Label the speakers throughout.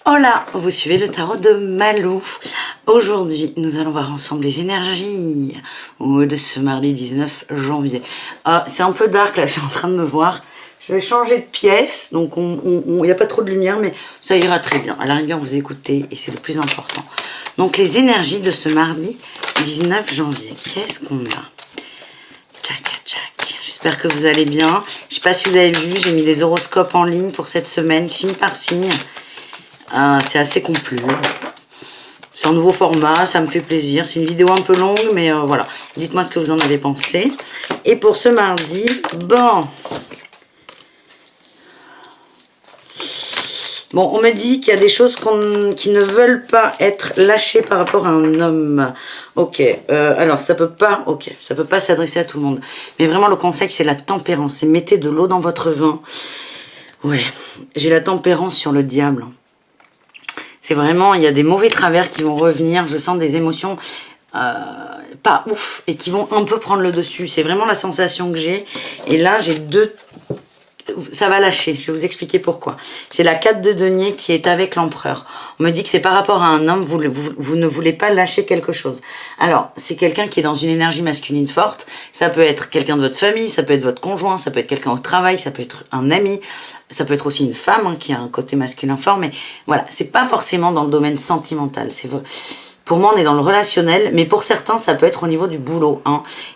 Speaker 1: Hola, vous suivez le tarot de Malou. Aujourd'hui, nous allons voir ensemble les énergies de ce mardi 19 janvier. C'est un peu dark là, je suis en train de me voir. Je vais changer de pièce, donc il n'y a pas trop de lumière, mais ça ira très bien. À la rigueur, vous écoutez et c'est le plus important. Donc les énergies de ce mardi 19 janvier, qu'est-ce qu'on a? Tchac, tchac. J'espère que vous allez bien. Je ne sais pas si vous avez vu, j'ai mis les horoscopes en ligne pour cette semaine, signe par signe. C'est assez complet. C'est un nouveau format, ça me fait plaisir. C'est une vidéo un peu longue, mais voilà. Dites-moi ce que vous en avez pensé. Et pour ce mardi, bon, on me dit qu'il y a des choses qui ne veulent pas être lâchées par rapport à un homme. Ok, alors ça peut pas s'adresser à tout le monde. Mais vraiment, le conseil, c'est la tempérance. C'est mettez de l'eau dans votre vin. Ouais, j'ai la tempérance sur le diable. C'est vraiment, il y a des mauvais travers qui vont revenir. Je sens des émotions pas ouf et qui vont un peu prendre le dessus. C'est vraiment la sensation que j'ai. Et là, j'ai deux... Ça va lâcher, je vais vous expliquer pourquoi. J'ai la 4 de denier qui est avec l'empereur. On me dit que c'est par rapport à un homme, vous ne voulez pas lâcher quelque chose. Alors, c'est quelqu'un qui est dans une énergie masculine forte. Ça peut être quelqu'un de votre famille, ça peut être votre conjoint, ça peut être quelqu'un au travail, ça peut être un ami. Ça peut être aussi une femme qui a un côté masculin fort, mais voilà, c'est pas forcément dans le domaine sentimental. Pour moi, on est dans le relationnel, mais pour certains, ça peut être au niveau du boulot.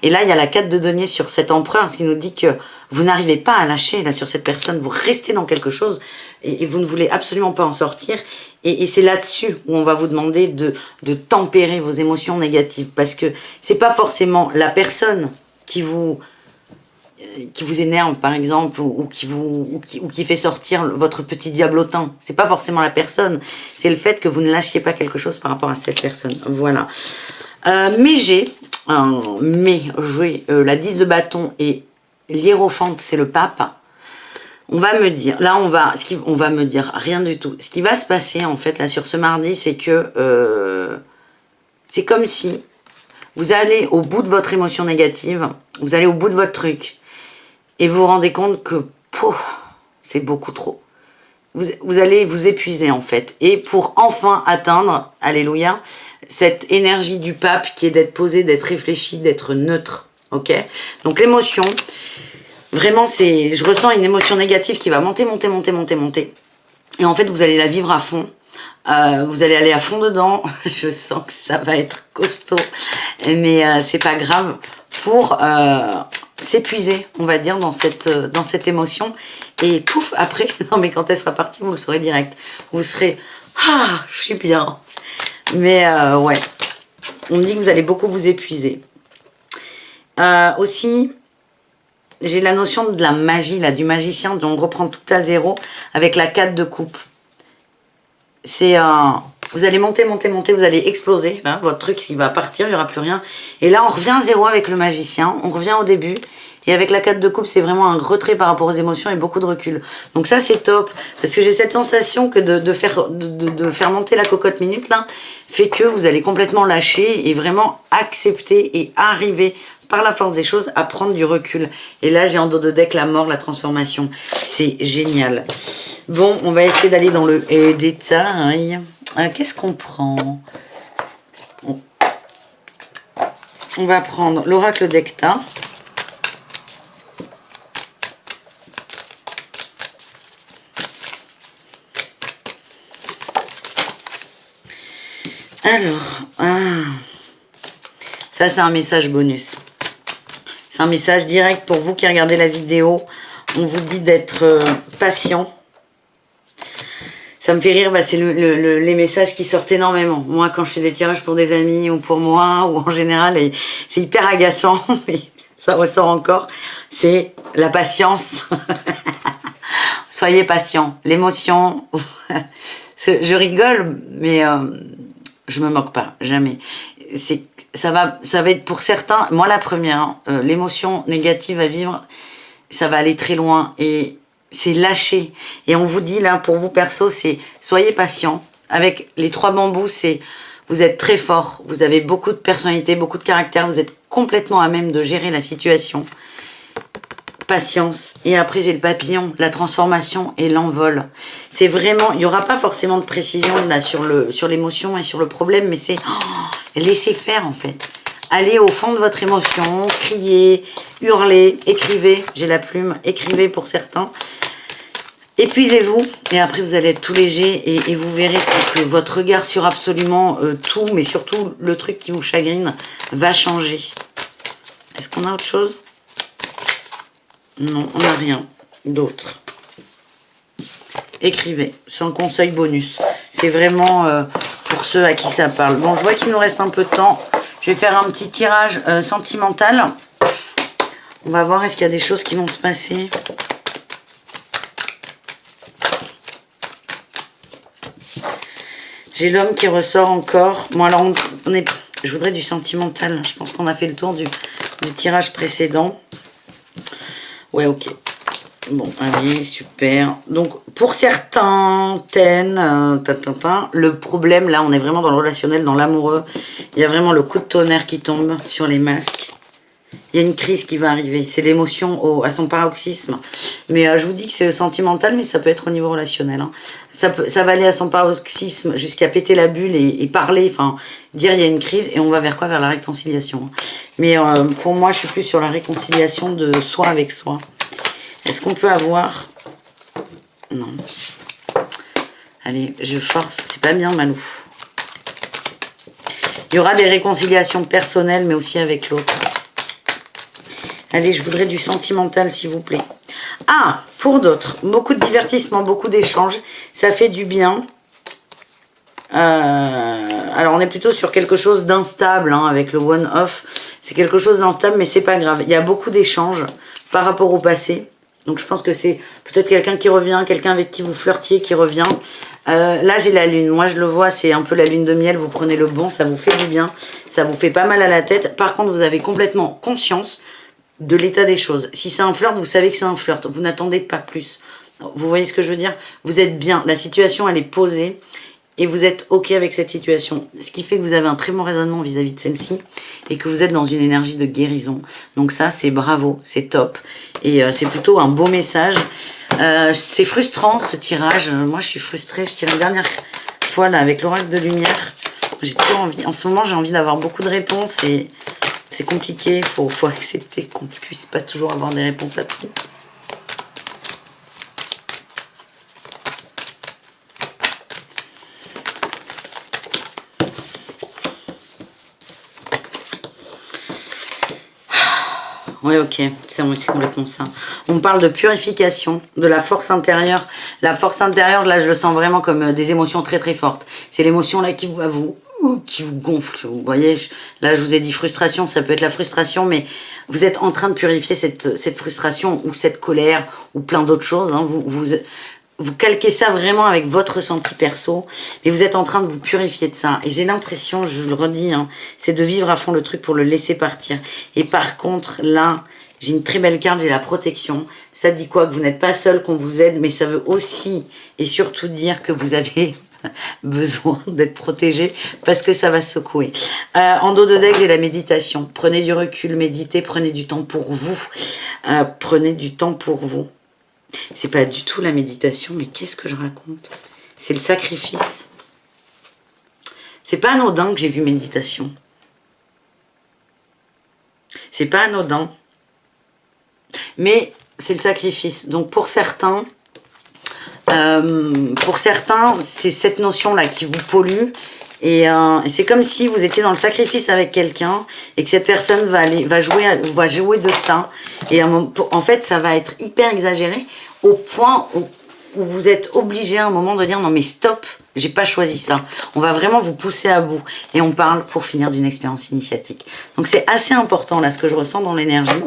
Speaker 1: Et là, il y a la 4 de denier sur cet empereur, ce qui nous dit que vous n'arrivez pas à lâcher là sur cette personne, vous restez dans quelque chose et vous ne voulez absolument pas en sortir. Et c'est là-dessus où on va vous demander de tempérer vos émotions négatives, parce que c'est pas forcément la personne qui vous énerve par exemple, ou qui fait sortir votre petit diablotin. C'est pas forcément la personne, c'est le fait que vous ne lâchiez pas quelque chose par rapport à cette personne. Voilà. Mais j'ai la 10 de bâton et l'hiérophante, c'est le pape. On va me dire, là on va me dire rien du tout. Ce qui va se passer en fait là sur ce mardi, c'est que c'est comme si vous allez au bout de votre émotion négative, vous allez au bout de votre truc. Et vous vous rendez compte que c'est beaucoup trop. Vous allez vous épuiser en fait. Et pour enfin atteindre, alléluia, cette énergie du pape qui est d'être posé, d'être réfléchi, d'être neutre. Ok? Donc l'émotion, vraiment je ressens une émotion négative qui va monter. Et en fait vous allez la vivre à fond. Vous allez aller à fond dedans. Je sens que ça va être costaud. Mais c'est pas grave. Pour... s'épuiser, on va dire, dans cette émotion. Et pouf, après, non mais quand elle sera partie, vous le saurez direct. Vous serez, je suis bien. Mais ouais, on me dit que vous allez beaucoup vous épuiser. Aussi, j'ai la notion de la magie, là, du magicien, dont on reprend tout à zéro, avec la 4 de coupe. C'est vous allez monter, vous allez exploser, là, votre truc, il va partir, il n'y aura plus rien. Et là, on revient à zéro avec le magicien, on revient au début. Et avec la 4 de coupe, c'est vraiment un retrait par rapport aux émotions et beaucoup de recul. Donc ça, c'est top, parce que j'ai cette sensation que de faire monter la cocotte minute, là, fait que vous allez complètement lâcher et vraiment accepter et arriver, par la force des choses, à prendre du recul. Et là, j'ai en dos de deck la mort, la transformation. C'est génial. Bon, on va essayer d'aller dans le détail. Qu'est-ce qu'on prend? On va prendre l'oracle d'Ecta. Alors, ça c'est un message bonus. C'est un message direct pour vous qui regardez la vidéo. On vous dit d'être patient. Ça me fait rire, c'est les messages qui sortent énormément. Moi, quand je fais des tirages pour des amis ou pour moi, ou en général, c'est hyper agaçant, mais ça ressort encore. C'est la patience. Soyez patient. L'émotion, je rigole, mais je me moque pas, jamais. Ça va être pour certains, moi la première, l'émotion négative à vivre, ça va aller très loin et c'est lâcher. Et on vous dit là, pour vous perso, c'est soyez patient. Avec les 3 bambous, c'est vous êtes très fort, vous avez beaucoup de personnalité, beaucoup de caractère, vous êtes complètement à même de gérer la situation. patience. Et après, j'ai le papillon, la transformation et l'envol. C'est vraiment, il n'y aura pas forcément de précision là sur l'émotion et sur le problème, mais c'est laisser faire en fait. Allez au fond de votre émotion, criez, hurlez, écrivez. J'ai la plume, écrivez pour certains. Épuisez-vous et après vous allez être tout léger et vous verrez que votre regard sur absolument tout, mais surtout le truc qui vous chagrine, va changer. Est-ce qu'on a autre chose? Non, on n'a rien d'autre. Écrivez, c'est un conseil bonus. C'est vraiment pour ceux à qui ça parle. Bon, je vois qu'il nous reste un peu de temps. Je vais faire un petit tirage sentimental. On va voir est-ce qu'il y a des choses qui vont se passer. J'ai l'homme qui ressort encore. Bon, alors, je voudrais du sentimental. Je pense qu'on a fait le tour du tirage précédent. Ouais, ok. Bon, allez, super. Donc, pour certains, le problème, là, on est vraiment dans le relationnel, dans l'amoureux. Il y a vraiment le coup de tonnerre qui tombe sur les masques. Il y a une crise qui va arriver. C'est l'émotion à son paroxysme. Mais je vous dis que c'est sentimental, mais ça peut être au niveau relationnel. Hein. Ça va aller à son paroxysme jusqu'à péter la bulle et parler, enfin, dire il y a une crise. Et on va vers quoi? Vers la réconciliation. Mais pour moi, je suis plus sur la réconciliation de soi avec soi. Est-ce qu'on peut avoir... Non. Allez, je force. C'est pas bien, Malou. Il y aura des réconciliations personnelles, mais aussi avec l'autre. Allez, je voudrais du sentimental, s'il vous plaît. Ah, pour d'autres, beaucoup de divertissement, beaucoup d'échanges. Ça fait du bien. Alors, on est plutôt sur quelque chose d'instable, hein, avec le one-off. C'est quelque chose d'instable, mais c'est pas grave. Il y a beaucoup d'échanges par rapport au passé. Donc, je pense que c'est peut-être quelqu'un qui revient, quelqu'un avec qui vous flirtiez qui revient. Là, j'ai la lune. Moi, je le vois, c'est un peu la lune de miel. Vous prenez le bon, ça vous fait du bien. Ça vous fait pas mal à la tête. Par contre, vous avez complètement conscience de l'état des choses. Si c'est un flirt, vous savez que c'est un flirt. Vous n'attendez pas plus. Vous voyez ce que je veux dire? Vous êtes bien. La situation, elle est posée. Et vous êtes OK avec cette situation. Ce qui fait que vous avez un très bon raisonnement vis-à-vis de celle-ci. Et que vous êtes dans une énergie de guérison. Donc ça, c'est bravo. C'est top. Et c'est plutôt un beau message. C'est frustrant, ce tirage. Moi, je suis frustrée. Je tire une dernière fois, là, avec l'oracle de lumière. J'ai toujours envie... En ce moment, j'ai envie d'avoir beaucoup de réponses. Et c'est compliqué. Faut accepter qu'on ne puisse pas toujours avoir des réponses à tout. Oui, ok, c'est complètement ça. On parle de purification, de la force intérieure. La force intérieure, là, je le sens vraiment comme des émotions très très fortes. C'est l'émotion là qui vous gonfle. Vous voyez, là, je vous ai dit frustration, ça peut être la frustration, mais vous êtes en train de purifier cette frustration ou cette colère ou plein d'autres choses. Hein. Vous calquez ça vraiment avec votre ressenti perso, mais vous êtes en train de vous purifier de ça. Et j'ai l'impression, je le redis, hein, c'est de vivre à fond le truc pour le laisser partir. Et par contre, là, j'ai une très belle carte, j'ai la protection. Ça dit quoi? Que vous n'êtes pas seul, qu'on vous aide, mais ça veut aussi et surtout dire que vous avez besoin d'être protégé parce que ça va secouer. En dos de deck, j'ai la méditation. Prenez du recul, méditez, prenez du temps pour vous. Prenez du temps pour vous. C'est pas du tout la méditation, mais qu'est-ce que je raconte? C'est le sacrifice. C'est pas anodin que j'ai vu méditation. C'est pas anodin. Mais c'est le sacrifice. Donc pour certains, c'est cette notion-là qui vous pollue. Et c'est comme si vous étiez dans le sacrifice avec quelqu'un et que cette personne va jouer de ça. Et en fait, ça va être hyper exagéré au point où vous êtes obligé à un moment de dire non mais stop, j'ai pas choisi ça. On va vraiment vous pousser à bout. Et on parle pour finir d'une expérience initiatique. Donc c'est assez important là ce que je ressens dans l'énergie.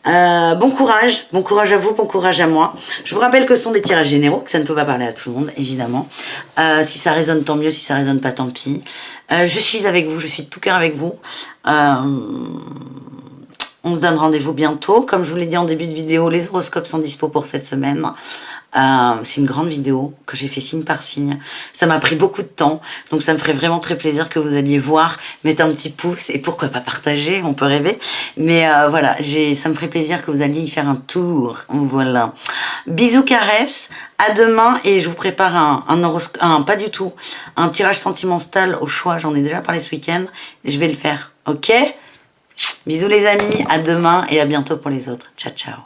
Speaker 1: Bon courage à vous, bon courage à moi. Je vous rappelle que ce sont des tirages généraux, que ça ne peut pas parler à tout le monde, évidemment. Si ça résonne, tant mieux, si ça résonne pas, tant pis. Je suis avec vous, je suis de tout cœur avec vous. On se donne rendez-vous bientôt. Comme je vous l'ai dit en début de vidéo, les horoscopes sont dispo pour cette semaine. C'est une grande vidéo que j'ai fait signe par signe. Ça m'a pris beaucoup de temps, donc ça me ferait vraiment très plaisir que vous alliez voir, mettre un petit pouce et pourquoi pas partager, on peut rêver. Mais voilà, ça me ferait plaisir que vous alliez y faire un tour. Voilà. Bisous, caresses. À demain et je vous prépare pas du tout, un tirage sentimental au choix. J'en ai déjà parlé ce week-end. Je vais le faire. Ok? Bisous les amis, à demain et à bientôt pour les autres. Ciao, ciao.